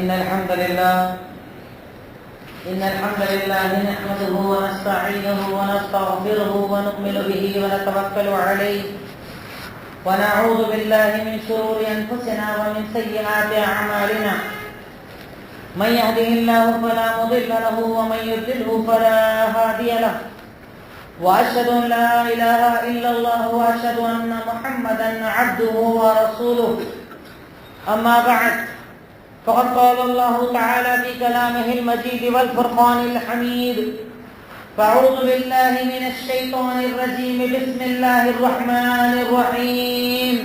إن الحمد لله نحمده ونستعينه ونستغفره ونؤمن به ونتوكل عليه ونعوذ بالله من شرور أنفسنا ومن سيئات أعمالنا من يهده الله فلا مضل له ومن يضلله فلا هادي له وأشهد أن لا إله إلا الله وأشهد أن محمدا عبده ورسوله أما بعد فقد قال الله تعالى في كلامه المجيد والفرقان الحميد فأعوذ بالله من الشيطان الرجيم بسم الله الرحمن الرحيم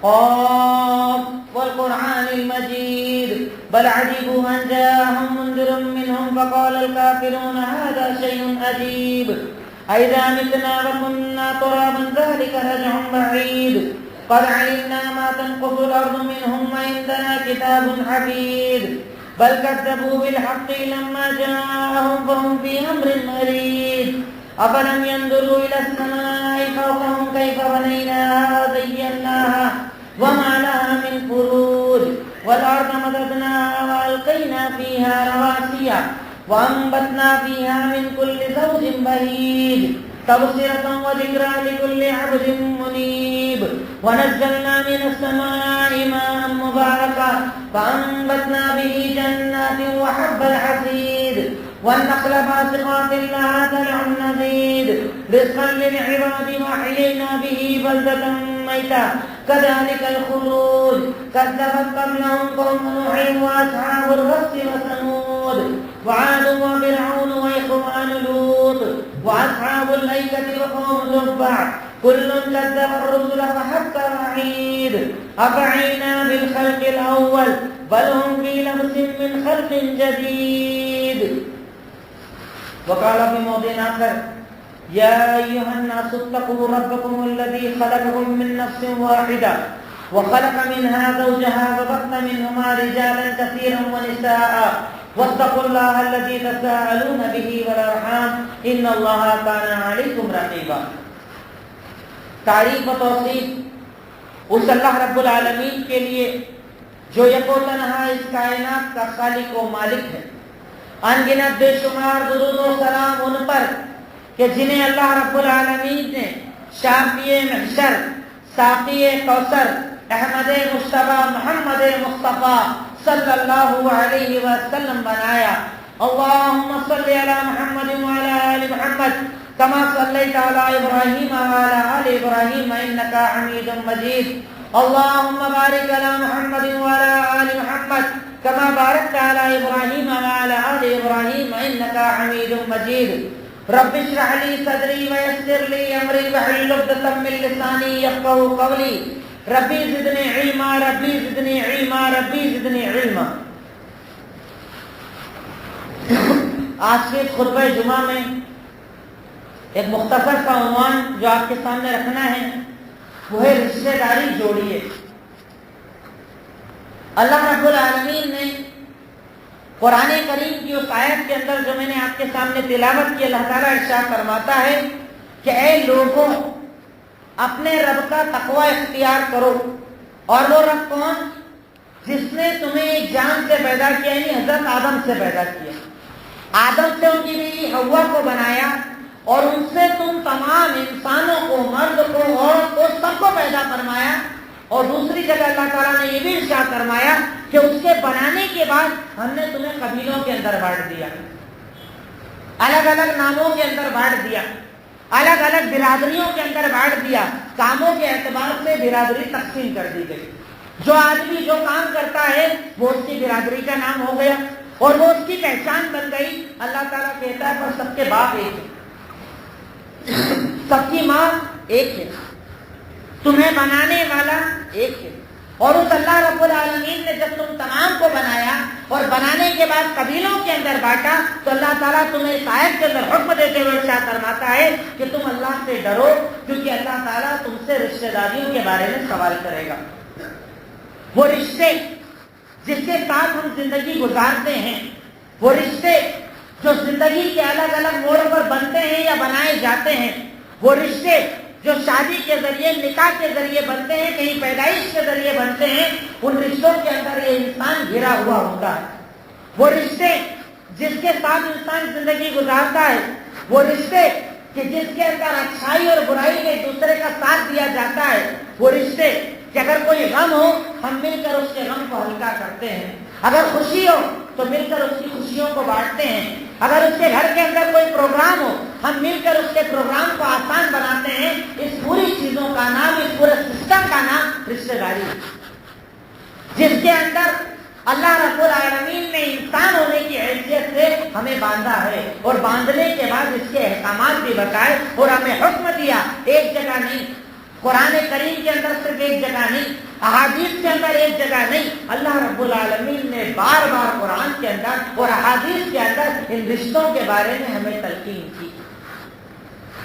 قاف والقرآن المجيد بل عجبوا أن جاءهم منذر منهم فقال الكافرون هذا شيء عجيب أئذا متنا وكنا ترابا ذلك رجع بعيد قد علمنا ما تنقص الأرض منهم وعندنا كتاب حفيظ بل كذبوا بالحق لما جاءهم فهم في أمر مريج أفلم ينظروا إلى السماء فوقهم كيف بنيناها وزيناها وما لها من فروج والأرض مددناها وألقينا فيها رواسي وأنبتنا فيها من كل زوج بهيج تبصرة وذكرى لكل عبد منيب ونزلنا من السماء ماء مباركا فأنبتنا به جنات وحب الحصيد والنخل باسقات لها طلع نضيد رزقا للعباد وأحيينا به بلدة ميتا كذلك الخروج كذبت قبلهم قوم نوح وأصحاب الرس وثمود وعاد وفرعون وإخوان لوط وأصحاب الأيكة وقوم تبع كل كذب الرسل فحق وعيد أفعينا بالخلق الأول بل هم في لبس من خلق جديد وقال في موضع آخر يا أيها الناس اتقوا ربكم الذي خلقكم من نفس واحدة وخلق منها زوجها وبث منهما رجالا كثيرا ونساء واتقوا الله الذي تساءلون به والأرحام إن الله كان عليكم رقيبا. تعریف و توصیف اس اللہ رب العالمین کے لیے جو یک و تنہا اس کائنات کا خالق و مالک ہے. ان گنت بے شمار درود و سلام ان پر کہ جنہیں اللہ رب العالمین نے شافی محشر ساقی کوثر احمد مصطفیٰ محمد مصطفیٰ صلی اللہ علیہ وسلم بنایا. اللہم صلی علی محمد وعلی آل محمد كما صليت على إبراهيم وعلى آل إبراهيم إنك حميد مجيد. اللهم بارك على محمد وعلى آل محمد كما باركت على إبراهيم وعلى آل إبراهيم إنك حميد مجيد. رب اشرح لي صدري ويسر لي أمري واحلل عقدة من لساني يفقهوا قولي. ربي زدني علما ربي زدني علما ربي زدني علما. آج کے خطبہ جمعہ میں ایک مختصر سا عنوان جو آپ کے سامنے رکھنا ہے وہ ہے رشتہ داری جوڑیے. اللہ رب العالمین نے قرآن کریم کی اس آیت کے اندر جو میں نے آپ کے سامنے تلاوت کی اللہ تعالیٰ ارشاد فرماتا ہے کہ اے لوگوں اپنے رب کا تقوی اختیار کرو. اور وہ رب کون؟ جس نے تمہیں ایک جان سے پیدا کیا یعنی حضرت آدم سے پیدا کیا. آدم سے ان کی بیوی حوا کو بنایا اور ان سے تم تمام انسانوں کو مرد کو عورت کو سب کو پیدا فرمایا. اور دوسری جگہ اللہ تعالیٰ نے یہ بھی ارشاد فرمایا کہ اس کے بنانے کے بعد ہم نے تمہیں قبیلوں کے اندر بانٹ دیا, الگ الگ ناموں کے اندر بانٹ دیا, الگ الگ برادریوں کے اندر بانٹ دیا. کاموں کے اعتبار سے برادری تقسیم کر دی گئی. جو آدمی جو کام کرتا ہے وہ اس کی برادری کا نام ہو گیا اور وہ اس کی پہچان بن گئی. اللہ تعالیٰ کہتا ہے پر سب کے باپ ایک ہے, سب کی ماں ایک ہے, تمہیں بنانے والا ایک ہے. اور اس اللہ رب العالمین نے جب تم تمام کو بنایا اور بنانے کے بعد قبیلوں کے اندر بانٹا تو اللہ تعالیٰ تمہیں اس آیت کے اندر حکم دیتے ہوئے ارشاد فرماتا ہے کہ تم اللہ سے ڈرو کیونکہ اللہ تعالیٰ تم سے رشتہ داریوں کے بارے میں سوال کرے گا. وہ رشتے جس کے ساتھ ہم زندگی گزارتے ہیں, وہ رشتے جو زندگی کے الگ الگ موڑوں پر بنتے ہیں یا بنائے جاتے ہیں, وہ رشتے جو شادی کے ذریعے نکاح کے ذریعے بنتے ہیں, کہیں پیدائش کے ذریعے بنتے ہیں, ان رشتوں کے اندر یہ انسان گھرا ہوا ہوتا ہے. وہ رشتے جس کے ساتھ انسان زندگی گزارتا ہے, وہ رشتے کہ جس کے اندر اچھائی اور برائی میں دوسرے کا ساتھ دیا جاتا ہے, وہ رشتے کہ اگر کوئی غم ہو ہم مل کر اس کے غم کو ہلکا کرتے ہیں, اگر خوشی ہو تو مل کر اس کی خوشیوں کو بانٹتے ہیں, اگر اس کے گھر کے اندر کوئی پروگرام ہو ہم مل کر اس کے پروگرام کو آسان بناتے ہیں. اس پوری چیزوں کا نام, اس پورے سسٹم کا نام رشتے داری ہے, جس کے اندر اللہ رب العالمین نے انسان ہونے کی حیثیت سے ہمیں باندھا ہے, اور باندھنے کے بعد اس کے احکامات بھی بتائے اور ہمیں حکم دیا. ایک جگہ نہیں, قرآن کریم کے اندر صرف ایک جگہ نہیں, احادیث کے اندر ایک جگہ نہیں, اللہ رب العالمین نے بار بار قرآن کے اندر اور احادیث کے اندر ان رشتوں کے بارے میں ہمیں تلقین کی.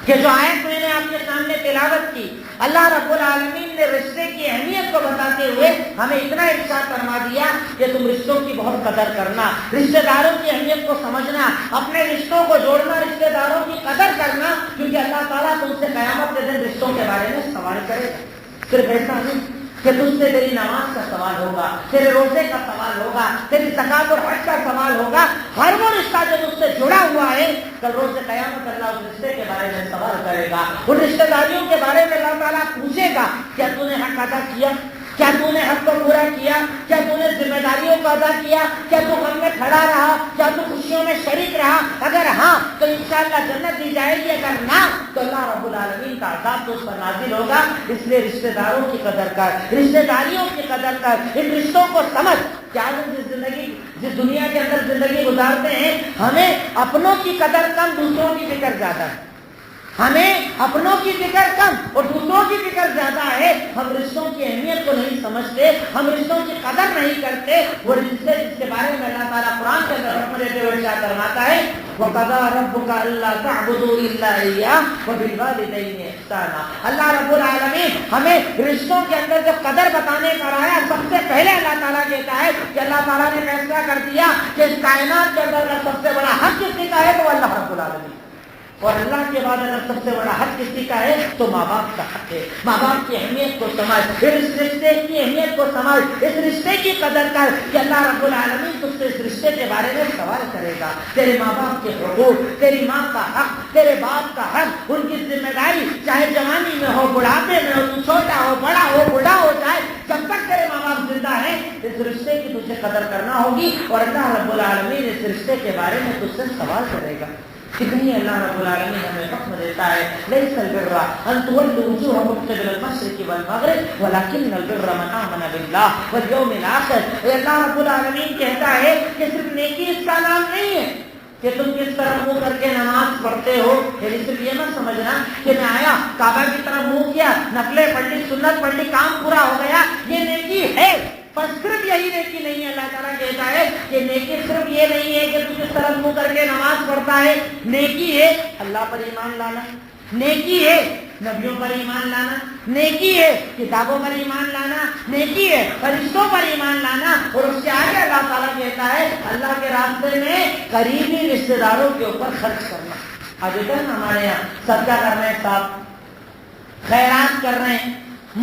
کہ جو آیت میں نے آپ کے سامنے تلاوت کی, اللہ رب العالمین نے رشتے کی اہمیت کو بتاتے ہوئے ہمیں اتنا ارشاد فرما دیا کہ تم رشتوں کی بہت قدر کرنا, رشتے داروں کی اہمیت کو سمجھنا, اپنے رشتوں کو جوڑنا, رشتے داروں کی قدر کرنا, کیونکہ اللہ تعالیٰ تم سے قیامت کے دن رشتوں کے بارے میں سوال کرے گا. صرف ایسا نہیں کہ تجھ سے تیری نماز کا سوال ہوگا, تیرے روزے کا سوال ہوگا, تیری زکات اور حج کا سوال ہوگا. ہر وہ رشتہ جو تجھ سے جڑا ہوا ہے, کل روز قیامت اللہ اس رشتے کے بارے میں سوال کرے گا. ان رشتے داریوں کے بارے میں اللہ تعالیٰ پوچھے گا, کیا تو نے حق ادا کیا, کیا تو نے حق کو پورا کیا, کیا تو نے ذمہ داریوں کو ادا کیا, کیا تو غم میں کھڑا رہا, کیا تو خوشیوں میں شریک رہا. اگر ہاں تو انشاءاللہ جنت دی جائے گی, اگر نہ تو اللہ رب العالمین کا عذاب تو اس پر نازل ہوگا. اس لیے رشتے داروں کی قدر کر, رشتے داریوں کی قدر کر, ان رشتوں کو سمجھ. کیا جس دنیا کے اندر زندگی گزارتے ہیں, ہمیں اپنوں کی قدر کم, دوسروں کی فکر زیادہ ہے. ہمیں اپنوں کی فکر کم اور دوسروں کی فکر زیادہ ہے. ہم رشتوں کی اہمیت کو نہیں سمجھتے, ہم رشتوں کی قدر نہیں کرتے. وہ رشتے جس کے بارے میں اللہ تعالیٰ قرآن کے اندر حکم دیتے ہوئے کیا فرماتا ہے, وَقَضَىٰ رَبُّكَ أَلَّا تَعْبُدُوا إِلَّا إِيَّاهُ وَبِالْوَالِدَيْنِ إِحْسَانًا. اللہ رب العالمین ہمیں رشتوں کے اندر جو قدر بتانے کا آیا, سب سے پہلے اللہ تعالیٰ کہتا ہے کہ اللہ تعالیٰ نے فیصلہ کر دیا کہ اس کائنات کے اندر سب سے بڑا حق کسی کا ہے تو اللہ رب العالمین, اور اللہ کے بعد اگر سب سے بڑا حق کسی کا ہے تو ماں باپ کا حق ہے. ماں باپ کی اہمیت کو سمجھ, پھر اس رشتے کی اہمیت کو سمجھ, اس رشتے کی قدر کر کہ اللہ رب العالمین تجھ سے اس رشتے کے بارے میں سوال کرے گا. تیرے ماں باپ کے حقوق, تیری ماں کا حق, تیرے باپ کا حق, ان کی ذمہ داری, چاہے جوانی میں ہو, بڑھاپے میں ہو, تو چھوٹا ہو, بڑا ہو, بوڑھا ہو جائے, جب تک تیرے ماں باپ زندہ ہیں اس رشتے کی تجھے قدر کرنا ہوگی. اور اللہ رب العالمین اس رشتے کے بارے میں تجھ سے سوال کرے گا. کتنی اللہ رب العالمین ہمیں حکم دیتا ہے, لیس البر ان تولوا وجوهكم قبل المشرق والمغرب ولكن البر من آمن بالله واليوم الآخر. اللہ رب العالمین کہتا ہے کہ صرف نیکی اس کا نام نہیں ہے کہ تم کس طرح منہ کر کے نماز پڑھتے ہو. صرف یہ مت سمجھنا کہ میں آیا کعبہ کی طرف منہ کیا, نفلیں پڑھ لی, سنت پڑھ لی, کام پورا ہو گیا, یہ نیکی ہے. پر صرف یہی نیکی نہیں ہے. اللہ تعالیٰ کہتا ہے کہ نیکی صرف یہ نہیں ہے کہ تو کس طرح منہ کر کے نماز پڑھتا ہے. نیکی ہے اللہ پر ایمان لانا, نیکی ہے نبیوں پر ایمان لانا, نیکی ہے کتابوں پر ایمان لانا, نیکی ہے فرشتوں پر ایمان لانا. اور اس کے آگے اللہ تعالیٰ کہتا ہے اللہ کے راستے میں قریبی رشتے داروں کے اوپر خرچ کرنا. آج ادھر ہمارے یہاں صدقہ کر رہے ہیں, صاحب خیرات کر رہے ہیں,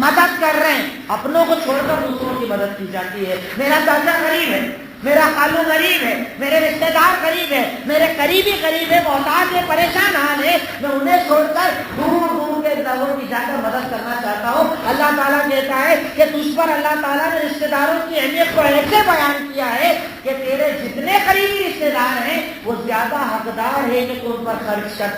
مدد کر رہے ہیں, اپنوں کو چھوڑ کر دوسروں کی مدد کی جاتی ہے. میرا چاچا غریب ہے, میرا خالو غریب ہے, میرے رشتے دار غریب ہے, میرے قریبی غریب ہے, محتاج ہے, پریشان حال ہے, میں انہیں چھوڑ کر دور دور کے لوگوں کی جا کر مدد کرنا چاہتا ہوں. اللہ تعالیٰ کہتا ہے کہ تجھ پر اللہ تعالیٰ نے رشتے داروں کی اہمیت کو ایسے بیان کیا ہے کہ تیرے جتنے قریبی رشتے دار ہیں وہ زیادہ حقدار ہے کہ تو ان پر خرچ کر,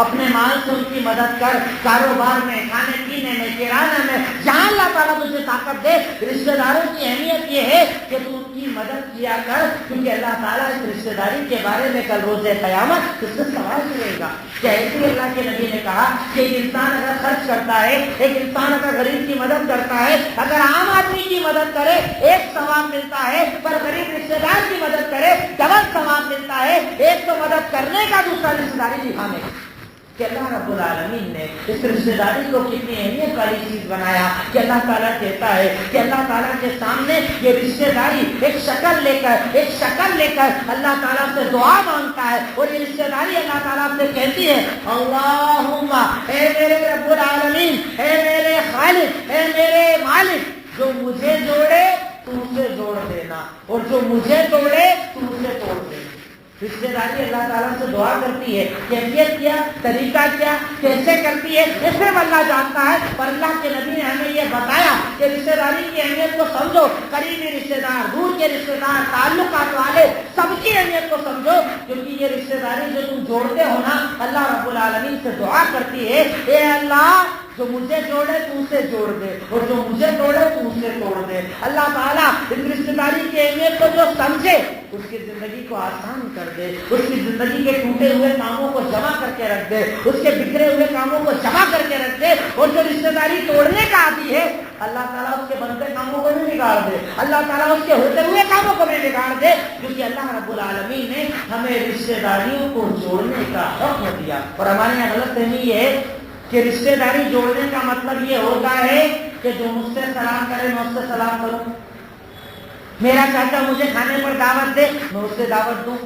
اپنے مال سے ان کی مدد کر, کاروبار میں, کھانے پینے میں, کرانہ میں, جہاں اللہ تعالیٰ تجھے طاقت دے. رشتے داروں کی اہمیت یہ ہے کہ تو ان کی مدد کیا کر, کیونکہ اللہ تعالیٰ اس رشتے داری کے بارے میں کل روز قیامت اس سے سوال کرے گا. کہ ایسے اللہ کے نبی نے کہا کہ ایک انسان اگر خرچ کرتا ہے, ایک انسان اگر غریب کی مدد کرتا ہے, اگر عام آدمی کی مدد کرے ایک ثواب ملتا ہے, پر غریب رشتے دار کی مدد کرے ڈبل ثواب ملتا ہے. ایک تو مدد کرنے کا, دوسرا رشتے داری نبھانے کا. کہ اللہ رب العالمین نے اس رشتہ داری کو کتنی اہمیت والی چیز بنایا کہ اللہ تعالیٰ کہتا ہے کہ اللہ تعالیٰ کے سامنے یہ رشتہ داری ایک شکل لے کر اللہ تعالیٰ سے دعا مانگتا ہے، اور یہ رشتہ داری اللہ تعالیٰ سے کہتی ہے اللہم اے میرے رب العالمین، اے میرے خالق، اے میرے مالک، جو مجھے جوڑے تو اسے جوڑ دینا، اور جو مجھے توڑے تو اسے توڑ دینا۔ رشتہ داری اللہ تعالیٰ سے دعا کرتی ہے، کیفیت کیا، طریقہ کیا، کیسے کرتی ہے یہ صرف اللہ جانتا ہے، پر اللہ کے نبی نے ہمیں یہ بتایا کہ رشتہ داری کی اہمیت کو سمجھو، قریبی رشتہ دار، دور کے رشتہ دار، تعلقات والے، سب کی اہمیت کو سمجھو، کیونکہ یہ رشتہ داری جو تم جوڑتے ہو نا، اللہ رب العالمین سے دعا کرتی ہے اے اللہ جو مجھے جوڑے تو اسے جوڑ دے، اور جو مجھے توڑے تو اسے توڑ دے۔ اللہ تعالیٰ اس رشتہ داری کی اہمیت کو جو سمجھے اس کی زندگی کو آسان کر دے، اس کی زندگی کے ٹوٹے ہوئے کاموں کو جمع کر کے رکھ دے، اس کے بکھرے ہوئے کاموں کو جمع کر کے رکھ دے، اور جو رشتہ داری توڑنے کا عادی ہے اللہ تعالیٰ اس کے بنتے کاموں کو بھی بگاڑ دے، اللہ تعالیٰ اس کے ہوتے ہوئے کاموں کو بھی بگاڑ دے، کیونکہ اللہ رب العالمین نے ہمیں رشتہ داریوں کو جوڑنے کا حکم دیا۔ اور ہمارے یہاں غلط فہمی یہ ہے کہ رشتہ داری جوڑنے کا مطلب یہ ہوتا ہے کہ جو مجھ سے سلام کرے میں اس سے سلام کروں، میرا چاچا مجھے کھانے پر دعوت دے میں اس سے دعوت دوں،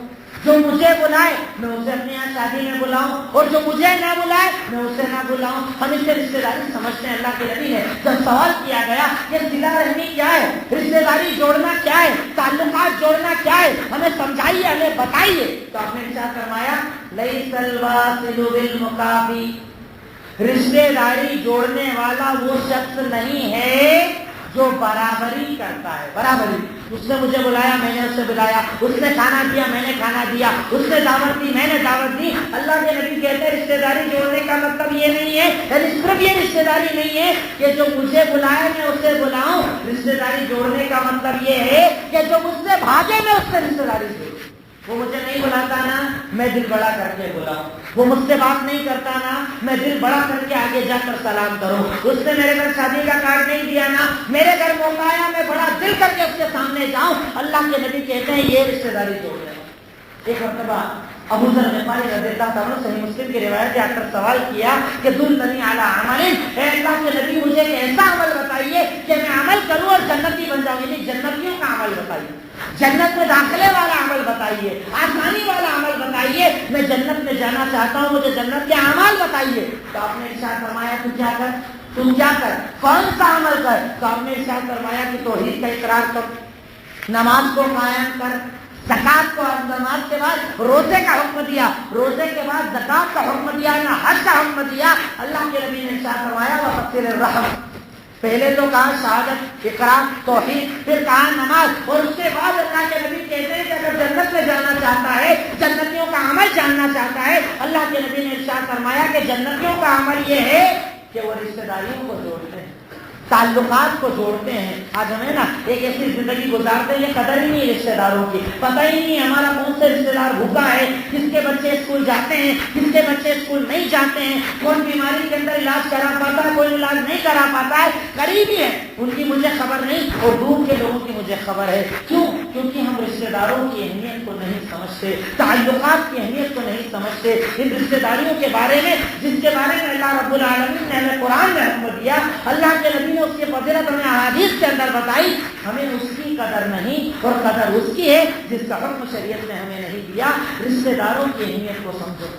جو مجھے بلائے میں اسے اپنے یہاں شادی میں بلاؤں، اور جو مجھے نہ بلائے میں اسے نہ بلاؤں۔ ہم اس سے رشتہ داری سمجھتے ہیں۔ اللہ کے نبی ہے جب سوال کیا گیا کہ صلہ رحمی کیا ہے، رشتہ داری جوڑنا کیا ہے، تعلقات جوڑنا کیا ہے، ہمیں سمجھائیے، ہمیں بتائیے، تو آپ نے ارشاد فرمایا لیس الواصل بالمکافی، رشتہ داری جوڑنے والا وہ شخص نہیں ہے جو برابری کرتا ہے۔ برابری، اس نے مجھے بلایا میں نے اسے بلایا، اس نے کھانا دیا میں نے کھانا دیا، اس نے دعوت دی میں نے دعوت دی۔ اللہ کے نبی کہتے ہیں رشتہ داری جوڑنے کا مطلب یہ نہیں ہے، یعنی صرف یہ رشتہ داری نہیں ہے کہ جو مجھے بلائے میں اسے بلاؤں، رشتہ داری جوڑنے کا مطلب یہ ہے کہ جو مجھ سے بھاگے میں اس سے رشتہ داری جوڑوں۔ وہ مجھے نہیں بلاتا نا میں دل بڑا کر کے بلاؤں، وہ مجھ سے بات نہیں کرتا نا میں دل بڑا کر کے آگے جا کر سلام کروں، اس نے میرے گھر شادی کا کارڈ نہیں دیا نا میرے گھر موقع آیا میں بڑا دل کر کے اس کے سامنے جاؤں۔ اللہ کے نبی کہتے ہیں یہ رشتہ داری جوڑنے۔ ایک مرتبہ ابو ذر غفاری رضی اللہ تعالیٰ عنہ صحیح مسلم کی روایت آ کر سوال کیا کہ دلنی علی عمل، اے اللہ کے نبی مجھے ایک ایسا عمل بتائیے کہ میں عمل کروں اور جنتی بن جاؤں، یعنی جنتیوں کا عمل بتائیے، جنت میں داخلے والا عمل بتائیے، آسانی والا عمل بتائیے، میں جنت میں جانا چاہتا ہوں، مجھے جنت کے اعمال بتائیے۔ تو آپ نے ارشاد فرمایا تم کیا کر، کون سا عمل کر؟ تو آپ نے ارشاد فرمایا کہ توحید کا اقرار کر، نماز کو قائم کر، زکات کو، نماز کے بعد روزے کا حکم دیا، روزے کے بعد زکات کا حکم دیا، نہ حج کا حکم دیا۔ اللہ کے نبی نے ارشاد فرمایا وَقَصِّرِ الرَّحْمِ، پہلے تو کہا شہادت، اقرار، توحید، پھر کہا نماز، اور اس کے بعد اللہ کے نبی کہتے ہیں کہ اگر جنت میں جانا چاہتا ہے، جنتیوں کا عمل جاننا چاہتا ہے، اللہ کے نبی نے ارشاد فرمایا کہ جنتیوں کا عمل یہ ہے کہ وہ رشتہ داریوں کو جوڑتے ہیں، تعلقات کو جوڑتے ہیں۔ آج ہمیں نا ایک ایسی زندگی گزارتے ہیں، یہ قدر ہی نہیں رشتہ داروں کی، پتہ ہی نہیں ہمارا کون سے رشتہ دار بھوکا ہے، کس کے بچے اسکول جاتے ہیں، کس کے بچے اسکول نہیں جاتے ہیں، کون بیماری کے اندر علاج کرا پاتا ہے، کوئی علاج نہیں کرا پاتا ہے، قریبی ہے ان کی مجھے خبر نہیں، اور دور کے لوگوں کی مجھے خبر ہے۔ کیوں؟ کیونکہ ہم رشتہ داروں کی اہمیت کو نہیں سمجھتے، تعلقات کی اہمیت کو نہیں سمجھتے، ان رشتہ داریوں کے بارے میں جس کے بارے میں اللہ رب العالمین نے ہمیں قرآن میں حکم دیا، اللہ کے نبی اس کی فضیلت ہمیں احادیث کے اندر بتائی، ہمیں اس کی قدر نہیں، اور قدر اس کی ہے جس کا حکم شریعت نے ہمیں نہیں دیا۔ رشتہ داروں کی اہمیت کو سمجھو،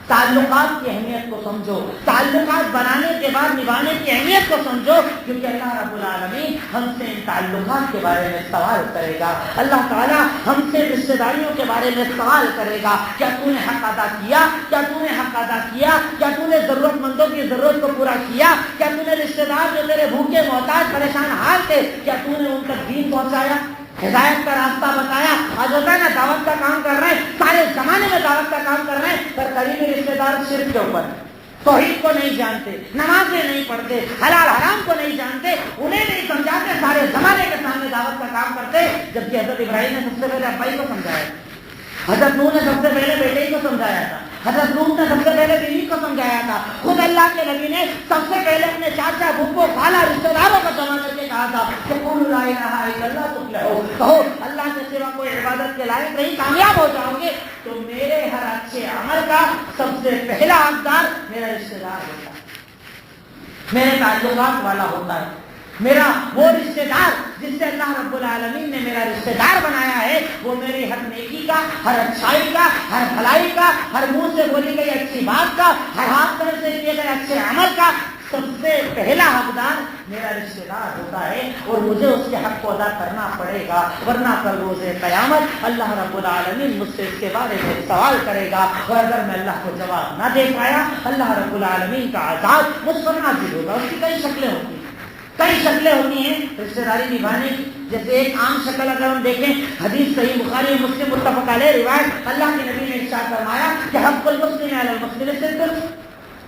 تعلقات کی اہمیت کو سمجھو، تعلقات بنانے کے بعد نبھانے کی اہمیت کو سمجھو، کیونکہ اللہ رب العالمین ہم سے ان تعلقات کے بارے میں سوال کرے گا۔ اللہ تعالیٰ ہم سے رشتہ داریوں کے بارے میں سوال کرے گا، کیا تو نے حق ادا کیا، کیا تو نے حق ادا کیا، کیا تو نے ضرورت مندوں کی ضرورت کو پورا کیا، کیا تو نے رشتہ دار جو تیرے بھوکے محتاج پریشان حال تھے کیا تو نے ان تک دین پہنچایا، ہدایت کا راستہ بتایا۔ آج ہوتا ہے نا دعوت کا کام کر رہے ہیں، سارے زمانے میں دعوت کا کام کر رہے ہیں، پر قریبی رشتہ دار شرک کے اوپر، توحید کو نہیں جانتے، نمازیں نہیں پڑھتے، حلال حرام کو نہیں جانتے، انہیں نہیں سمجھاتے، سارے زمانے کے سامنے دعوت کا کام کرتے۔ جبکہ حضرت ابراہیم نے سب سے پہلے ابائی کو سمجھایا، حضرت نوح نے سب سے پہلے بیٹے کو سمجھایا تھا، حضرت نوح نے سب سے پہلے بیوی کو سمجھایا تھا، خود اللہ کے نبی نے سب سے پہلے اپنے چاچا بھپو خالہ رشتہ داروں کو جمع کر کے کہا تھا کہ قولوا لا الہ الا اللہ تفلحوا، کہو اللہ کے سوا کوئی عبادت عبادت کے لائق نہیں کامیاب ہو جاؤ گے تو میرے ہر اچھے عمل کا سب سے پہلا حقدار میرا رشتے دار ہوتا ہے، میرے تعلقات والا ہوتا ہے، میرا وہ رشتے دار جس سے اللہ رب العالمین نے میرا رشتے دار بنایا ہے، وہ میری ہر نیکی کا، ہر اچھائی کا، ہر بھلائی کا، ہر منہ سے بولی گئی اچھی بات کا، ہر ہاتھ پیر سے کیے گئے اچھے عمل کا سب سے پہلا حقدار میرا رشتے دار ہوتا ہے، اور مجھے اس کے حق کو ادا کرنا پڑے گا، ورنہ کل روز قیامت اللہ رب العالمین مجھ سے اس کے بارے میں سوال کرے گا، اور اگر میں اللہ کو جواب نہ دے پایا اللہ رب العالمین کا عذاب مجھ پر نازل ہوگا۔ اس کی کئی شکلیں ہوتی ہیں، کئی شکلیں ہوتی ہیں رشتے داری نبھانے کی۔ جیسے ایک عام شکل اگر ہم دیکھیں، حدیث صحیح بخاری و مسلم متفق علیہ روایت، اللہ کے نبی نے ارشاد فرمایا کہ حق المسلم علی المسلم صدق،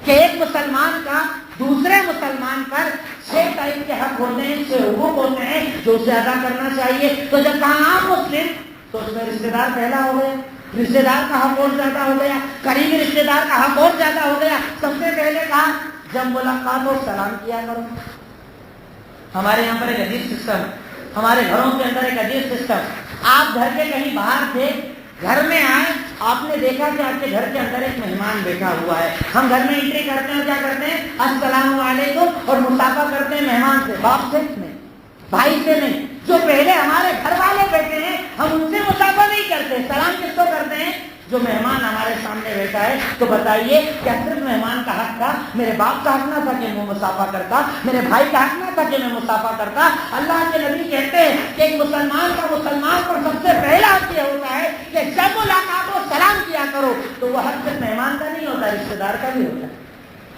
کہ ایک مسلمان کا دوسرے مسلمان پر 6 ٹائپ کے حق ہوتے ہیں، 6 حقوق ہوتے ہیں جو اسے ادا کرنا چاہیے۔ تو جب کہا عام مسلم تو اس میں رشتے دار پہلا ہو گیا، رشتے دار کا حق اور زیادہ ہو گیا، قریبی رشتے دار کا حق اور زیادہ ہو گیا۔ سب سے پہلے کہا جب ملاقات ہو سلام کیا کرو۔ ہمارے یہاں پر ایک عجیب سسٹم، ہمارے گھروں کے اندر ایک عجیب سسٹم، آپ گھر کے کہیں باہر تھے، گھر میں آئے، آپ نے دیکھا کہ آپ کے گھر کے اندر ایک مہمان بیٹھا ہوا ہے، ہم گھر میں انٹری کرتے ہیں، کیا کرتے ہیں السلام علیکم، اور مصافحہ کرتے ہیں مہمان سے، باپ سے نہیں، بھائی سے نہیں، جو پہلے ہمارے گھر والے بیٹھے ہیں ہم ان سے مصافحہ نہیں کرتے، سلام کس کو کرتے ہیں؟ جو مہمان ہمارے سامنے بیٹھا ہے۔ تو بتائیے کیا صرف مہمان کا حق تھا؟ میرے باپ کا حق نہ تھا کہ میں مصافحہ کرتا، میرے بھائی کا حق نہ تھا کہ میں مصافحہ کرتا؟ اللہ کے نبی کہتے ہیں کہ ایک مسلمان کا مسلمان پر سب سے پہلا حق یہ ہوتا ہے کہ جب ملاقات ہو سلام کیا کرو۔ تو وہ حق صرف مہمان کا نہیں ہوتا، رشتے دار کا بھی ہوتا ہے،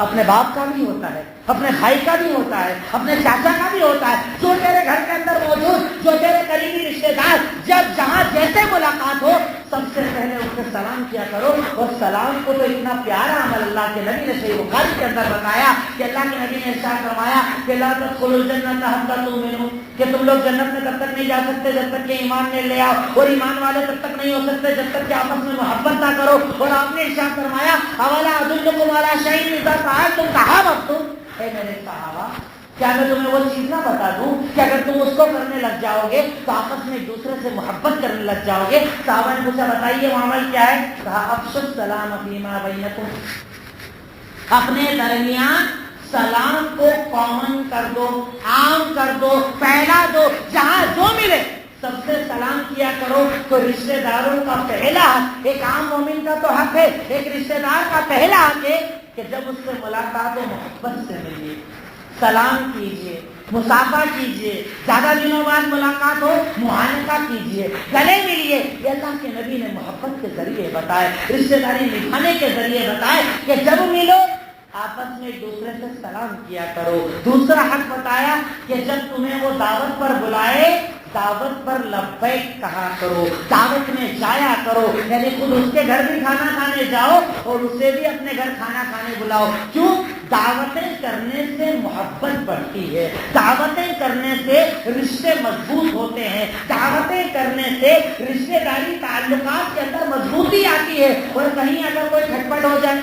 اپنے باپ کا بھی ہوتا ہے، اپنے بھائی کا بھی ہوتا ہے، اپنے چاچا کا بھی ہوتا ہے، جو تیرے گھر کے اندر موجود، جو تیرے قریبی رشتے دار، جب جہاں جیسے ملاقات ہو سب سے پہلے اس سے سلام کیا کرو۔ اور سلام کو تو اتنا پیارا عمل اللہ کے نبی نے صحیح بخاری کے اندر بتایا کہ اللہ کے نبی نے ارشاد فرمایا کہ لا تدخلوا الجنۃ حتى تؤمنوا، کہ تم لوگ جنت میں تب تک نہیں جا سکتے جب تک کہ ایمان نہیں لے آؤ، اور ایمان والے تب تک نہیں ہو سکتے جب تک کہ آپس میں محبت نہ کرو۔ اور آپ نے ارشاد فرمایا اولا ادلکم علی شیء اذا فعلتم تحاببتم، اے میرے صحابہ کیا میں تمہیں وہ چیز نہ بتا دوں کہ اگر تم اس کو کرنے لگ جاؤ گے تو آپس میں ایک دوسرے سے محبت کرنے لگ جاؤ گے؟ صحابہ نے پوچھا بتائیے وہ عمل کیا ہے؟ کہا افشوا السلام فیما بینکم، اپنے درمیان سلام کو کامن کر دو، عام کر دو، پھیلا دو، جہاں جو ملے سب سے سلام کیا کرو۔ تو رشتے داروں کا پہلا حق، ایک عام مومن کا تو حق ہے، ایک رشتے دار کا پہلا حق ہے کہ جب اس سے ملاقات ہو محبت سے ملیے، سلام کیجیے، مصافحہ کیجیے، زیادہ دنوں بعد ملاقات ہو معانقہ کیجیے، گلے ملیے۔ یہ اللہ کے نبی نے محبت کے ذریعے بتائے، رشتے داری نبھانے کے ذریعے بتائے کہ جب ملو آپس میں ایک دوسرے سے سلام کیا کرو۔ دوسرا حق بتایا کہ جب تمہیں وہ دعوت پر بلائے دعوت پر لبیک کہا کرو، دعوت میں جایا کرو، یعنی خود اس کے گھر بھی کھانا کھانے جاؤ اور اسے بھی اپنے گھر کھانا کھانے بلاؤ۔ کیوں؟ دعوتیں کرنے سے محبت بڑھتی ہے، دعوتیں کرنے سے رشتے مضبوط ہوتے ہیں، دعوتیں کرنے سے رشتے داری تعلقات کے اندر مضبوطی آتی ہے۔ اور کہیں اگر کوئی کھٹپٹ ہو جائے،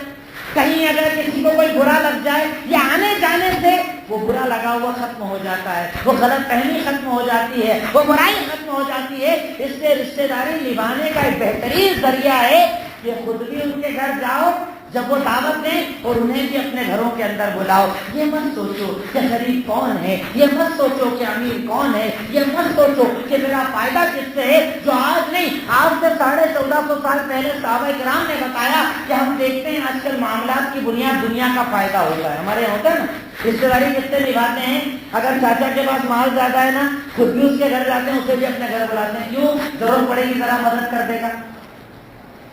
کہیں اگر کسی کو کوئی برا لگ جائے، یا آنے جانے سے وہ برا لگا ہوا ختم ہو جاتا ہے، وہ غلط فہمی ختم ہو جاتی ہے، وہ برائی ختم ہو جاتی ہے۔ اس سے رشتے داری نبھانے کا ایک بہترین ذریعہ ہے کہ خود بھی ان کے گھر جاؤ جب وہ دعوت دیں اور انہیں بھی اپنے گھروں کے اندر بلاؤ۔ یہ مت سوچو کہ غریب کون ہے، یہ مت سوچو کہ امیر کون ہے، یہ مت سوچو کہ میرا فائدہ کس سے ہے، جو آج نہیں آج سے 1450 سال پہلے صحابہ کرام نے بتایا کہ ہم دیکھتے ہیں آج کل معاملات کی بنیاد دنیا کا فائدہ ہوتا ہے۔ ہمارے یہاں ہوتا ہے نا، رشتے داری کس سے نبھاتے ہیں؟ اگر چاچا کے پاس مال زیادہ ہے نا، خود بھی اس کے گھر جاتے ہیں، اسے بھی اپنے گھر بلاتے ہیں۔ کیوں؟ ضرورت پڑے گی ذرا مدد کر دے گا،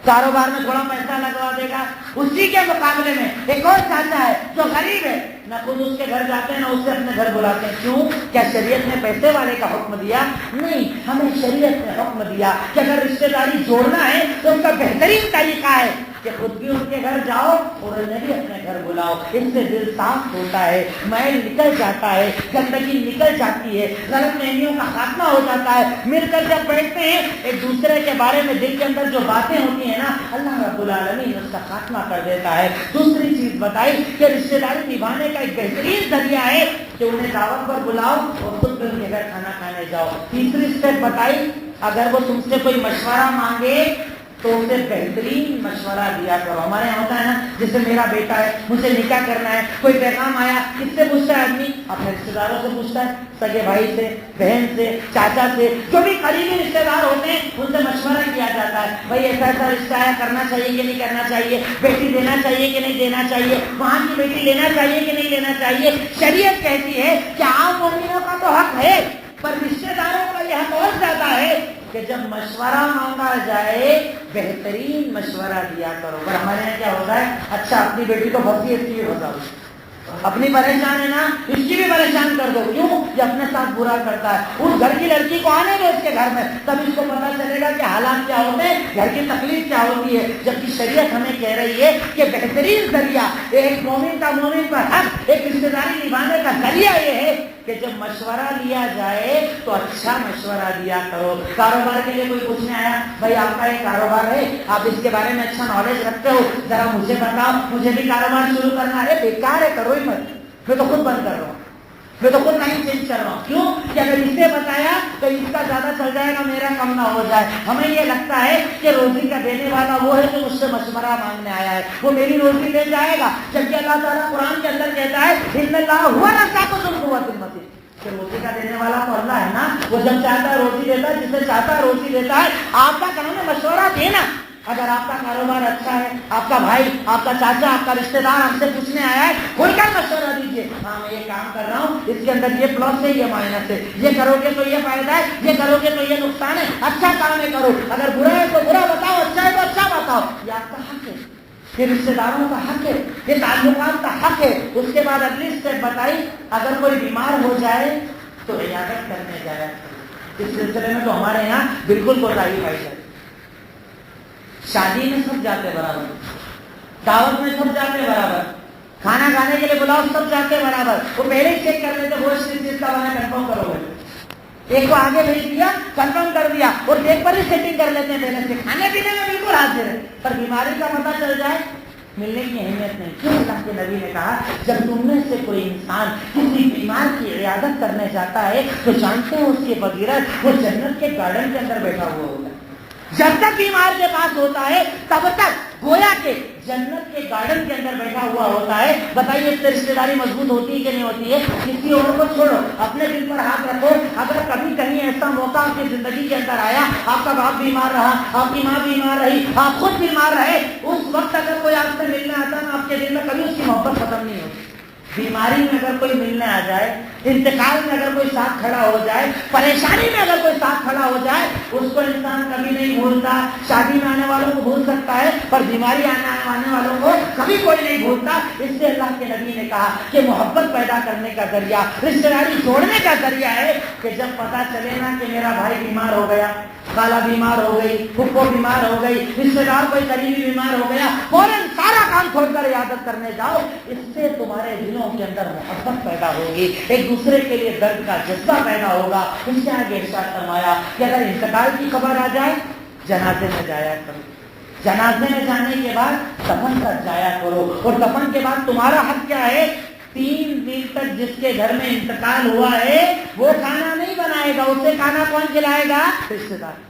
کاروبار میں تھوڑا پیسہ لگوا دے گا۔ اسی کے مقابلے میں ایک اور چاچا ہے جو غریب ہے، نہ خود اس کے گھر جاتے ہیں نہ اسے اپنے گھر بلاتے ہیں۔ کیوں؟ کیا شریعت نے پیسے والے کا حکم دیا؟ نہیں، ہمیں شریعت نے حکم دیا کہ اگر رشتے داری جوڑنا ہے تو اس کا بہترین طریقہ ہے کہ خود بھی ان کے گھر جاؤ اور انہیں بھی اپنے گھر بلاؤ۔ اس سے دل صاف ہوتا ہے، میل نکل جاتا ہے، گندگی نکل جاتی ہے، غلط فہمیوں کا خاتمہ ہو جاتا ہے۔ مل کر جب بیٹھتے ہیں ایک دوسرے کے بارے میں دل کے اندر جو باتیں ہوتی ہیں نا، اللہ رب العالمین اس کا خاتمہ کر دیتا ہے۔ دوسری چیز بتائی کہ رشتے داری نبھانے کا ایک بہترین ذریعہ ہے کہ انہیں دعوت پر بلاؤ اور خود بھی ان کے گھر کھانا کھانے جاؤ۔ تیسری اسٹیپ بتائی اگر وہ تم سے کوئی مشورہ مانگے تو اسے بہترین مشورہ دیا کرو. ہمارے یہاں ہوتا ہے نا, جیسے میرا بیٹا ہے, مجھ سے نکاح کرنا ہے, کوئی پیغام آیا, کس سے پوچھتا ہے آدمی؟ اپنے رشتے داروں سے پوچھتا ہے, سگے بھائی سے, بہن سے, چاچا سے, جو بھی قریبی رشتے دار ہوتے ہیں ان سے مشورہ کیا جاتا ہے. بھائی ایسا ایسا رشتہ ہے, کرنا چاہیے کہ نہیں کرنا چاہیے, بیٹی دینا چاہیے کہ نہیں دینا چاہیے, وہاں کی بیٹی لینا چاہیے کہ نہیں لینا چاہیے. شریعت کہتی ہے کہ عام مومنوں کا تو حق ہے, پر رشتے داروں کا یہ حق اور زیادہ ہے کہ جب مشورہ مانگا جائے بہترین مشورہ دیا کرو. پر ہمارے یہاں کیا ہوتا ہے, اچھا اپنی بیٹی کو بھرتی اس لیے بتاؤ, اپنی پریشان ہے نا اس کی بھی پریشان کر دو. کیوں؟ یہ اپنے ساتھ برا کرتا ہے. اس گھر کی لڑکی کو آنے دو اس کے گھر میں, تب اس کو پتا چلے گا کہ حالات کیا ہوتے ہیں, گھر کی تکلیف کیا ہوتی ہے. جبکہ شریعت ہمیں کہہ رہی ہے کہ بہترین ذریعہ ایک مومن کا مومن پر حق, ایک رشتے داری نبھانے کا ذریعہ یہ ہے کہ جب مشورہ لیا جائے تو اچھا مشورہ دیا کرو. کاروبار کے لیے کوئی پوچھنے آیا, بھائی آپ کا یہ کاروبار ہے, آپ اس کے بارے میں اچھا نالج رکھتے ہو, ذرا مجھے بتاؤ, مجھے بھی کاروبار شروع کرنا ہے. بیکار ہے, کرو ہی مت, میں تو خود بند کر رہا ہوں, میں تو خود نہیں چینج کر رہا ہوں. کیوں کہ اگر اس سے بتایا تو اس کا زیادہ چل جائے گا, میرا کم نہ ہو جائے. ہمیں یہ لگتا ہے کہ روزی کا دینے والا وہ ہے جو مجھ سے مشورہ مانگنے آیا ہے, وہ میری روزی لے جائے گا. جبکہ اللہ تعالیٰ قرآن کے اندر کہتا ہے ان اللہ هو الرزاق ذو القوة المتین, کہ روزی کا دینے والا تو اللہ ہے نا, وہ جب چاہتا ہے روزی دیتا ہے, جسے چاہتا ہے روزی دیتا ہے. آپ کا کام ہے مشورہ دینا. اگر آپ کا کاروبار اچھا ہے, آپ کا بھائی, آپ کا چاچا, آپ کا رشتے دار ہم سے پوچھنے آیا ہے, کھل کر مشورہ دیجیے. ہاں میں یہ کام کر رہا ہوں, اس کے اندر یہ پلس ہے, یہ مائنس ہے, یہ کرو گے تو یہ فائدہ ہے, یہ کرو گے تو یہ نقصان ہے, اچھا کام ہے کرو, اگر برا ہے تو برا بتاؤ, اچھا ہے تو اچھا بتاؤ. یہ آپ کا حق ہے, یہ رشتے داروں کا حق ہے, یہ تعلقات کا حق ہے. اس کے بعد اگلی اسٹیپ بتائی, اگر کوئی بیمار ہو جائے تو عیادت کرنے جایا. اس سلسلے میں تو ہمارے یہاں بالکل کوتاہی پائی جاتی. شادی میں سب جاتے برابر, دعوت میں سب جاتے برابر, کھانا کھانے کے لیے بلاؤ سب جاتے برابر. وہ پہلے ہی چیک کر لیتے گوشت کس چیز کا بنا, کنفرم کرو گے. ایک کو آگے بھیج دیا, کنفرم کر دیا, اور دیکھ پر ہی سیٹنگ کر لیتے ہیں پہلے سے. کھانے پینے میں بالکل حاضر ہے, پر بیماری کا پتہ چل جائے ملنے کی اہمیت نہیں. کیوں؟ اللہ کے نبی نے کہا جب تم میں سے کوئی انسان کسی بیمار کی عیادت کرنے جاتا ہے تو جانتے ہو اس کے بغیرت وہ جنت کے گارڈن کے اندر بیٹھا ہوا ہوتا ہے. جب تک بیمار کے پاس ہوتا ہے تب تک گویا کہ جنت کے گارڈن کے اندر بیٹھا ہوا ہوتا ہے. بتائیے اس سے رشتے داری مضبوط ہوتی ہے کہ نہیں ہوتی ہے؟ کسی اور کو چھوڑو, اپنے دل پر ہاتھ رکھو. اگر کبھی کہیں ایسا موقع آپ کی زندگی کے اندر آیا, آپ کا باپ بیمار رہا, آپ کی ماں بیمار رہی, آپ خود بیمار رہے, اس وقت اگر کوئی آپ سے ملنے آتا ہے, آپ کے دل میں کبھی اس کی محبت ختم نہیں ہوتی. بیماری میں اگر کوئی ملنے آ جائے, انتقال میں اگر کوئی ساتھ کھڑا ہو جائے, پریشانی میں اگر کوئی ساتھ کھڑا ہو جائے, اس کو انسان کبھی نہیں بھولتا. شادی میں آنے والوں کو بھول سکتا ہے, پر بیماری آنے والوں کو کبھی کوئی نہیں بھولتا. اس سے اللہ کے نبی نے کہا کہ محبت پیدا کرنے کا ذریعہ, رشتے داری جوڑنے کا ذریعہ ہے کہ جب پتا چلے نا کہ میرا بھائی بیمار ہو گیا, خالہ بیمار ہو گئی, پھپھو بیمار ہو گئی, رشتے دار کوئی قریبی بیمار ہو گیا, فوراً سارا کام چھوڑ کر عیادت کرنے جاؤ. اس سے تمہارے دلوں کے اندر محبت پیدا ہوگی, ایک دوسرے کے لیے درد کا جذبہ پیدا ہوگا. اس سے آگے ارشاد فرمایا کہ اگر انتقال کی خبر آ جائے جنازے میں جایا کرو. جنازے میں جانے کے بعد دفن کر جایا کرو. اور دفن کے بعد تمہارا حق کیا ہے؟ 3 دن تک جس کے گھر میں انتقال ہوا ہے وہ کھانا نہیں بنائے گا, اسے کھانا کون کھلائے گا؟ رشتے دار.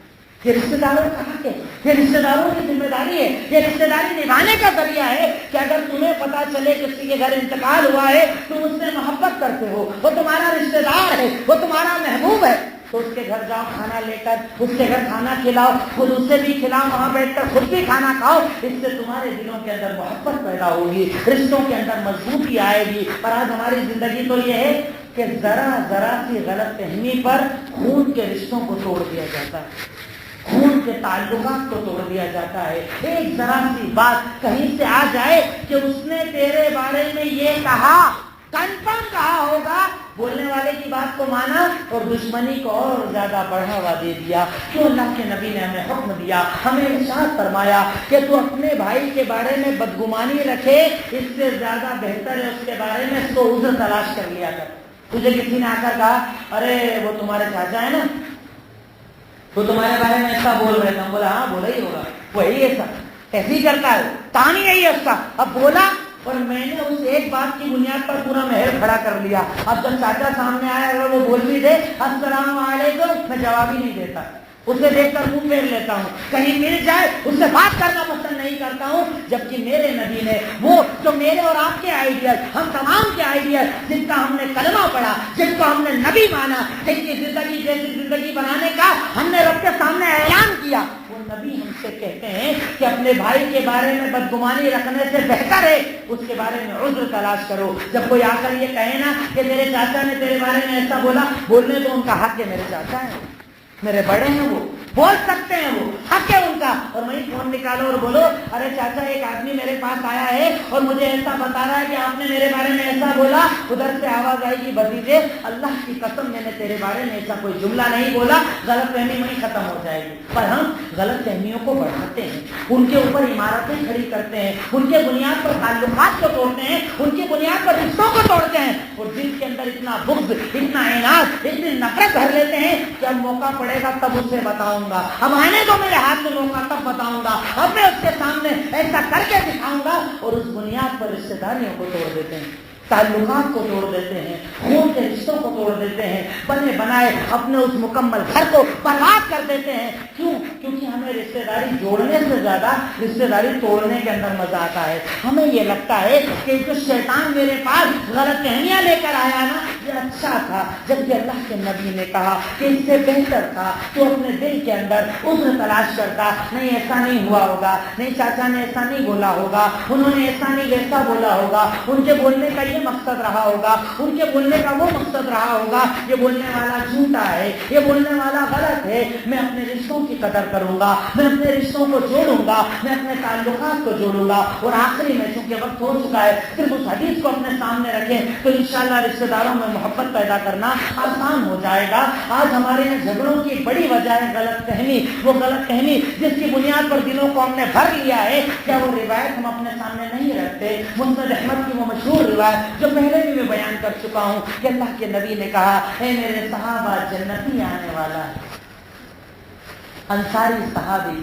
یہ رشتے داروں کا حق ہے, یہ رشتے داروں کی ذمہ داری ہے, یہ رشتے داری نبھانے کا ذریعہ ہے کہ اگر تمہیں پتا چلے کسی کے گھر انتقال ہوا ہے, تم اس سے محبت کرتے ہو, وہ تمہارا رشتے دار ہے, وہ تمہارا محبوب ہے, تو اس کے گھر جاؤ, کھانا لے کر اس کے گھر کھانا کھلاؤ, خود اس سے بھی کھلاؤ, وہاں بیٹھ کر خود بھی کھانا کھاؤ. اس سے تمہارے دلوں کے اندر محبت پیدا ہوگی, رشتوں کے اندر مضبوطی آئے گی. پر آج ہماری زندگی تو یہ ہے کہ ذرا سی غلط فہمی پر خون کے رشتوں کو توڑ دیا جاتا ہے, خون کے تعلقات کو توڑ دیا جاتا ہے. ایک ذرا سی بات کہیں سے آ جائے کہ اس نے تیرے بارے میں یہ کہا, کنفرم کہا ہوگا, بولنے والے کی بات کو مانا اور دشمنی کو اور زیادہ بڑھاوا دے دیا. تو اللہ کے نبی نے ہمیں حکم دیا, ہمیں ارشاد فرمایا کہ تو اپنے بھائی کے بارے میں بدگمانی رکھے, اس سے زیادہ بہتر ہے اس کے بارے میں تو عذر تلاش کر لیا کر. تجھے کسی نے آ کر کہا ارے وہ تمہارے چاچا ہے نا, تو تمہارے بارے میں ایسا بول رہے تھے, ہم بولا ہاں بولا ہی ہوگا, وہی ایسا ایسے ہی کرتا ہے, کہانی یہی ہے اس کا. اب بولا اور میں نے اس ایک بات کی بنیاد پر پورا محل کھڑا کر لیا. اب جب چاچا سامنے آیا اگر وہ بول بھی دے السلام علیکم, میں جواب ہی نہیں دیتا. اسے دیکھ کر منہ پھیر لیتا ہوں، کہیں مل جائے اس سے بات کرنا پسند نہیں کرتا ہوں، جبکہ میرے نبی نے وہ جو میرے اور آپ کے آئیڈیل، ہم تمام کے آئیڈیل جن کا ہم نے کلمہ پڑھا، جن کو ہم نے نبی مانا، جن کی زندگی جیسی زندگی بنانے کا ہم نے رب کے سامنے اعلان کیا، وہ نبی ہم سے کہتے ہیں کہ اپنے بھائی کے بارے میں بدگمانی رکھنے سے بہتر ہے اس کے بارے میں عذر تلاش کرو۔ جب کوئی آ کر یہ کہے نا کہ میرے چاچا نے تیرے بارے میں ایسا بولا، بولنے تو ان کا حق ہے، میرے چاچا ہیں، میرے بڑے ہیں، وہ بول سکتے ہیں، وہ حق ہے ان کا۔ اور وہیں فون نکالو اور بولو ارے چاچا ایک آدمی میرے پاس آیا ہے اور مجھے ایسا بتا رہا ہے کہ آپ نے میرے بارے میں ایسا بولا، ادھر سے آواز آئے گی بھتیجے اللہ کی قسم میں نے تیرے بارے میں ایسا کوئی جملہ نہیں بولا، غلط فہمی وہیں ختم ہو جائے گی۔ پر ہم غلط فہمیوں کو بڑھاتے ہیں، ان کے اوپر عمارتیں کھڑی کرتے ہیں، ان کے بنیاد پر تعلقات کو توڑتے ہیں، ان کی بنیاد پر رشتوں کو توڑتے ہیں، اور جن کے اندر اتنا بغض، اتنا عناد، اتنی نفرت بھر لیتے ہیں کہ اب موقع پڑے گا تب اسے بتاؤں گا، اب آنے تو میرے ہاتھ میں موقع تب بتاؤں گا، اب میں اس کے سامنے ایسا کر کے دکھاؤں گا، اور اس بنیاد پر رشتے داریوں کو توڑ دیتے ہیں، تعلقات کو توڑ دیتے ہیں، خون کے رشتوں کو توڑ دیتے ہیں، بنے بنائے اپنے اس مکمل گھر کو برباد کر دیتے ہیں۔ کیوں؟ کیونکہ ہمیں رشتے داری جوڑنے سے زیادہ رشتے داری توڑنے کے اندر مزہ آتا ہے۔ ہمیں یہ لگتا ہے کہ جو شیطان میرے پاس غلط فہمیاں لے کر آیا نا یہ اچھا تھا، جبکہ اللہ کے نبی نے کہا کہ اس سے بہتر تھا تو اپنے دل کے اندر عذر تلاش کرتا، نہیں ایسا نہیں ہوا ہوگا، نہیں چاچا نے ایسا نہیں بولا ہوگا، انہوں نے ایسا نہیں ویسا بولا ہوگا، ان کے بولنے کا یہ مقصد رہا ہوگا، ان کے بولنے کا وہ مقصد رہا ہوگا، یہ بولنے والا جھوٹا ہے، یہ بولنے والا غلط ہے۔ میں اپنے رشتوں کی قدر کروں گا، میں اپنے رشتوں کو جوڑوں گا، میں اپنے تعلقات کو جوڑوں گا۔ اور آخری میں چونکہ وقت ہو چکا ہے، صرف اس حدیث کو اپنے سامنے رکھیں تو انشاءاللہ رشتے داروں میں محبت پیدا کرنا آسان ہو جائے گا۔ آج ہمارے یہاں جھگڑوں کی بڑی وجہ ہے غلط فہمی، وہ غلط فہمی جس کی بنیاد پر دلوں کو ہم نے بھر لیا ہے۔ کیا وہ روایت ہم اپنے سامنے نہیں رکھتے؟ مسند احمد کی وہ مشہور روایت جو پہلے بھی میں بیان کر چکا ہوں کہ اللہ کے نبی نے کہا اے میرے صحابہ جنتی آنے والا ہے۔ انصاری صحابی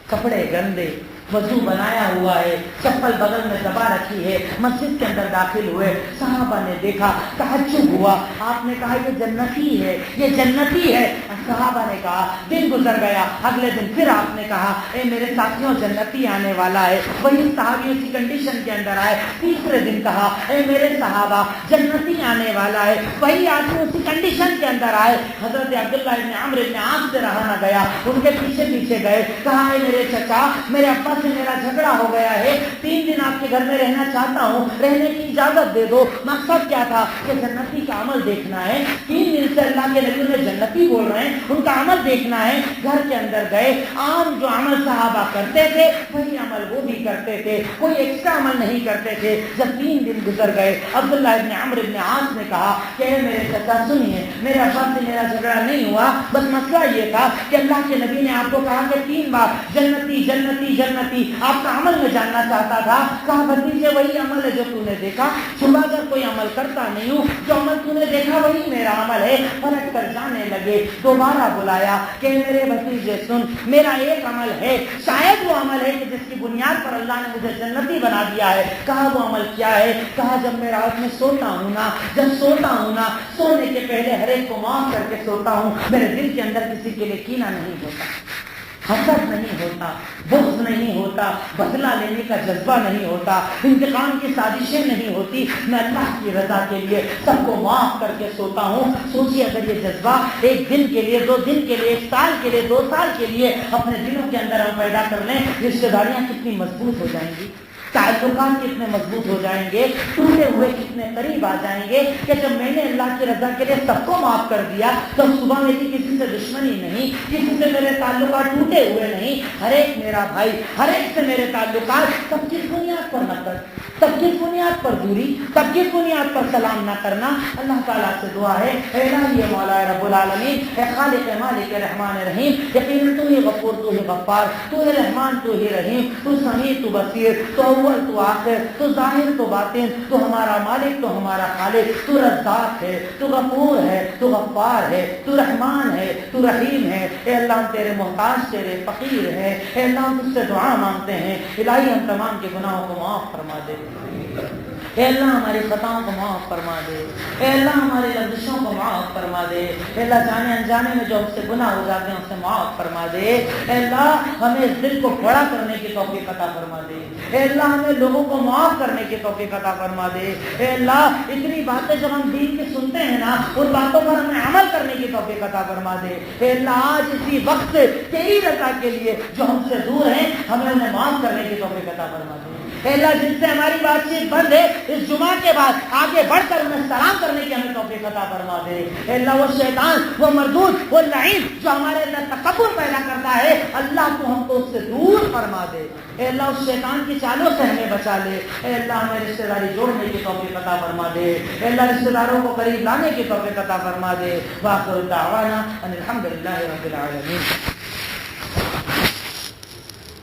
کپڑے گندے، وضو بنایا ہوا ہے، چپل بغل میں دبا رکھی ہے، مسجد کے اندر داخل ہوئے، صحابہ نے دیکھا، تعجب ہوا، آپ نے کہا یہ جنتی ہے، یہ جنتی ہے۔ صحابہ نے کہا، دن گزر گیا، اگلے دن پھر آپ نے کہا اے میرے ساتھیوں جنتی آنے والا ہے۔ وہی صحابی اسی کنڈیشن کے اندر آئے، تیسرے دن کہا اے میرے صحابہ جنتی آنے والا ہے۔ وہی آدمی اسی کنڈیشن کے اندر آئے، حضرت عبداللہ ابن عمرو ابن عاص سے رہا نہ گیا، ان کے پیچھے پیچھے گئے، کہا اے میرے چچا میرے ابا سے میرا جھگڑا ہو گیا ہے، 3 دن آپ کے گھر میں رہنا چاہتا ہوں، رہنے کی اجازت دے دو۔ مقصد کیا تھا کہ جنتی کا عمل دیکھنا ہے، 3 دن سے اللہ کے نبی نے جنتی بول رہے ہیں، ان کا عمل دیکھنا ہے۔ گھر کے اندر گئے، عام جو عمل صحابہ کرتے تھے وہی عمل وہ بھی کرتے تھے، کوئی ایکسٹرا عمل نہیں کرتے تھے۔ جب 3 دن گزر گئے، عبداللہ ابن عمرو ابن عاص نے کہا کہ اے میرے چچا سنیے، میرے ابا سے میرا جھگڑا نہیں ہوا، بس مسئلہ یہ تھا کہ اللہ کے نبی نے آپ کو کہا کہ 3 بار جنتی جنتی جنتی، آپ کا عمل میں جاننا چاہتا تھا۔ کہا بھتیجے وہی عمل ہے جو تو نے دیکھا، صبح کا کوئی عمل کرتا نہیں ہوں، جو عمل تو نے دیکھا وہی میرا عمل ہے۔ پلٹ کر جانے لگے، دوبارہ بلایا کہ میرے بھتیجے سن، میرا ایک عمل ہے، شاید وہ عمل ہے کہ جس کی بنیاد پر اللہ نے مجھے جنتی بنا دیا ہے۔ کہا وہ عمل کیا ہے؟ کہا جب میں رات میں سوتا ہوں نا، جب سوتا ہوں نا، سونے کے پہلے ہر ایک کو معاف کر کے سوتا ہوں، میرے دل کے اندر کسی کے لیے کینہ نہیں ہوتا، حسد نہیں ہوتا، بغض نہیں ہوتا، بدلہ لینے کا جذبہ نہیں ہوتا، انتقام کی سازشیں نہیں ہوتی، میں اللہ کی رضا کے لیے سب کو معاف کر کے سوتا ہوں۔ سوچیے اگر یہ جذبہ 1 دن کے لیے، 2 دن کے لیے، 1 سال کے لیے، 2 سال کے لیے اپنے دلوں کے اندر ہم پیدا کر لیں، رشتے داریاں کتنی مضبوط ہو جائیں گی، تعلقات کتنے مضبوط ہو جائیں گے، ٹوٹے ہوئے کتنے قریب آ جائیں گے کہ جب میں نے اللہ کی رضا کے لیے سب کو معاف کر دیا تو صبح میری کسی سے دشمنی نہیں، کسی سے میرے تعلقات ٹوٹے ہوئے نہیں، ہر ایک میرا بھائی، ہر ایک سے میرے تعلقات، تب کس بنیاد پر نفرت، تب کس بنیاد پر دوری، تب کس بنیاد پر سلام نہ کرنا۔ اللہ تعالیٰ سے دعا ہے اے الہی مولا رب العالمین، اے خالق مالک رحمان رحیم، یقیناً تو ہی غفور، تو ہی غفار، تو ہی رحمان، تو ہی رحیم، تو سمیع، تو بصیر، تو اول، تو آخر، تو ظاہر، تو باطن، تو ہمارا مالک، تو ہمارا خالق، تو رزاق ہے، تو غفور ہے، تو غفار ہے، تو رحمان ہے، تو رحیم ہے۔ اے اللہ ہم تیرے محتاج، تیرے فقیر ہیں، اے اللہ ہم تجھ سے دعا مانگتے ہیں، الہی ہم تمام کے گناہوں کو معاف فرما دے۔ اے اللہ ہماری خطاؤں کو معاف فرما دے، اے اللہ ہماری لغزشوں کو معاف فرما دے، اے اللہ جانے انجانے میں جو ہم سے گناہ ہو جاتے ہیں اسے معاف فرما دے، اے اللہ ہمیں اس دل کو بڑا کرنے کی توفیق عطا فرما دے، اے اللہ ہمیں لوگوں کو معاف کرنے کی توفیق عطا فرما دے، اے اللہ اتنی باتیں جب ہم دین کی سنتے ہیں نا ان باتوں پر ہمیں عمل کرنے کی توفیق عطا فرما دے، اے اللہ آج اسی وقت تیری رضا کے لیے جو ہم سے دور ہیں ہمیں انہیں معاف کرنے کی توفیق عطا فرما دے، اے اللہ جن سے ہماری بات چیت بند ہے اس جمعہ کے بعد آگے بڑھ کر انہیں سلام کرنے کی ہمیں توفیق عطا فرما دے، اے اللہ وہ شیطان وہ مردود وہ لعین جو ہمارے اندر تکبر پیدا کرتا ہے اللہ تو ہم کو اس سے دور فرما دے، اے اللہ اس شیطان کی چالوں سے ہمیں بچا لے، اے اللہ ہمیں رشتہ داری جوڑنے کی توفیق عطا فرما دے، اے اللہ رشتہ داروں کو قریب لانے کی توفیق عطا فرما دے، وآخر دعوانا ان الحمد للہ رب العالمین۔